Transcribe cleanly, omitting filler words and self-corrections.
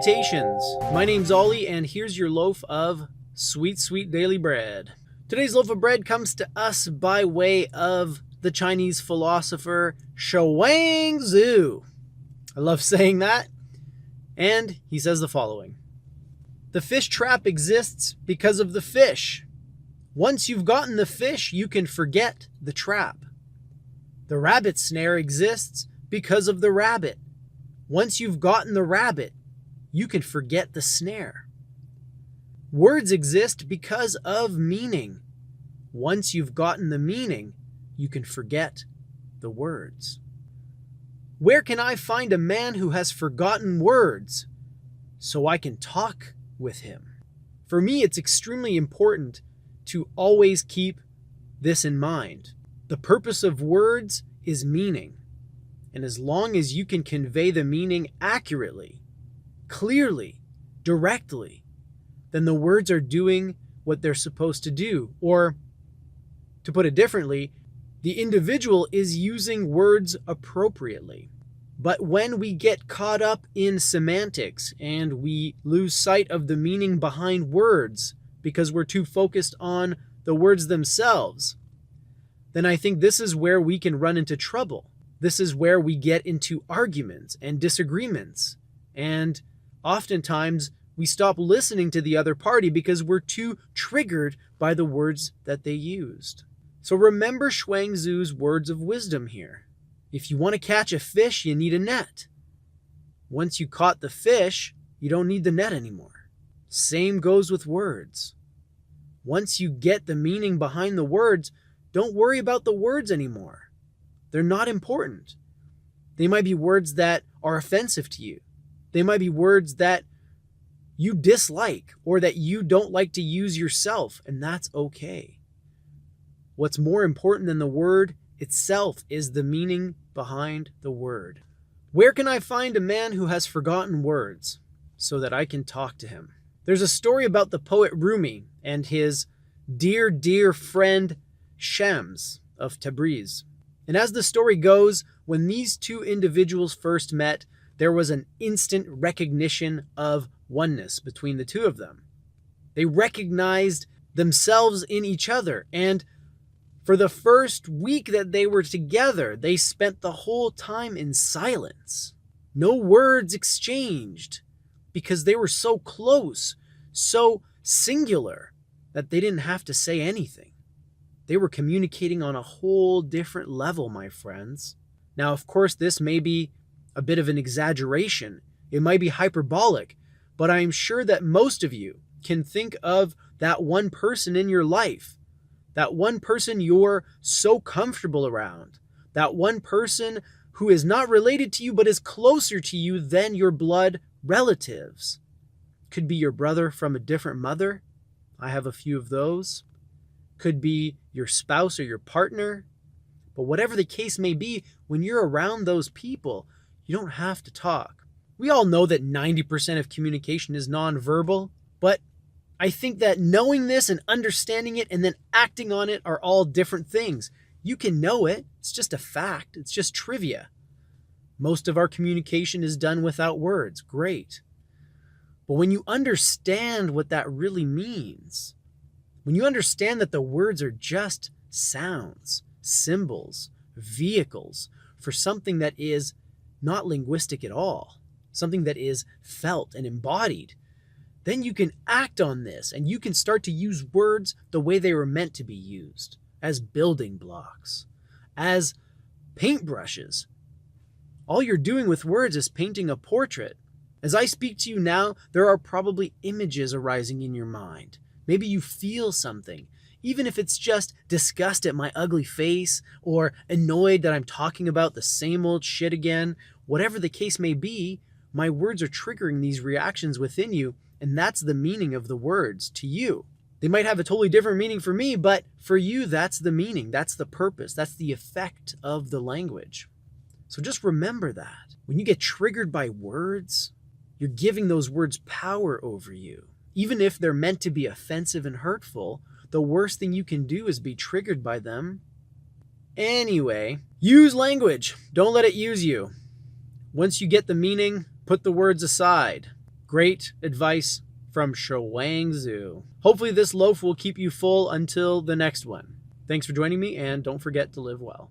Salutations! My name's Ollie, and here's your loaf of sweet, sweet daily bread. Today's loaf of bread comes to us by way of the Chinese philosopher Chuang Tzu. I love saying that. And he says the following: the fish trap exists because of the fish. Once you've gotten the fish, you can forget the trap. The rabbit snare exists because of the rabbit. Once you've gotten the rabbit, you can forget the snare. Words exist because of meaning. Once you've gotten the meaning, you can forget the words. Where can I find a man who has forgotten words so I can talk with him? For me, it's extremely important to always keep this in mind. The purpose of words is meaning. And as long as you can convey the meaning accurately, clearly, directly, then the words are doing what they're supposed to do. Or, to put it differently, the individual is using words appropriately. But when we get caught up in semantics and we lose sight of the meaning behind words because we're too focused on the words themselves, then I think this is where we can run into trouble. This is where we get into arguments and disagreements. And oftentimes we stop listening to the other party because we're too triggered by the words that they used. So remember Chuang Tzu's words of wisdom here. If you want to catch a fish, you need a net. Once you caught the fish, you don't need the net anymore. Same goes with words. Once you get the meaning behind the words, don't worry about the words anymore. They're not important. They might be words that are offensive to you. They might be words that you dislike or that you don't like to use yourself, and that's okay. What's more important than the word itself is the meaning behind the word. Where can I find a man who has forgotten words so that I can talk to him? There's a story about the poet Rumi and his dear, dear friend Shams of Tabriz. And as the story goes, when these two individuals first met, there was an instant recognition of oneness between the two of them. They recognized themselves in each other, and for the first week that they were together, they spent the whole time in silence. No words exchanged, because they were so close, so singular, that they didn't have to say anything. They were communicating on a whole different level, my friends. Now, of course, this may be a bit of an exaggeration. It might be hyperbolic, but I'm sure that most of you can think of that one person in your life, that one person you're so comfortable around, that one person who is not related to you but is closer to you than your blood relatives. Could be your brother from a different mother. I have a few of those. Could be your spouse or your partner. But whatever the case may be, when you're around those people, you don't have to talk. We all know that 90% of communication is nonverbal, but I think that knowing this and understanding it and then acting on it are all different things. You can know it. It's just a fact. It's just trivia. Most of our communication is done without words. Great. But when you understand what that really means, when you understand that the words are just sounds, symbols, vehicles for something that is not linguistic at all, something that is felt and embodied, then you can act on this and you can start to use words the way they were meant to be used, as building blocks, as paintbrushes. All you're doing with words is painting a portrait. As I speak to you now, there are probably images arising in your mind. Maybe you feel something, even if it's just disgust at my ugly face or annoyed that I'm talking about the same old shit again. Whatever the case may be, my words are triggering these reactions within you, and that's the meaning of the words to you. They might have a totally different meaning for me, but for you, that's the meaning, that's the purpose, that's the effect of the language. So just remember that. When you get triggered by words, you're giving those words power over you. Even if they're meant to be offensive and hurtful, the worst thing you can do is be triggered by them. Anyway, use language. Don't let it use you. Once you get the meaning, put the words aside. Great advice from Chuang Tzu. Hopefully this loaf will keep you full until the next one. Thanks for joining me, and don't forget to live well.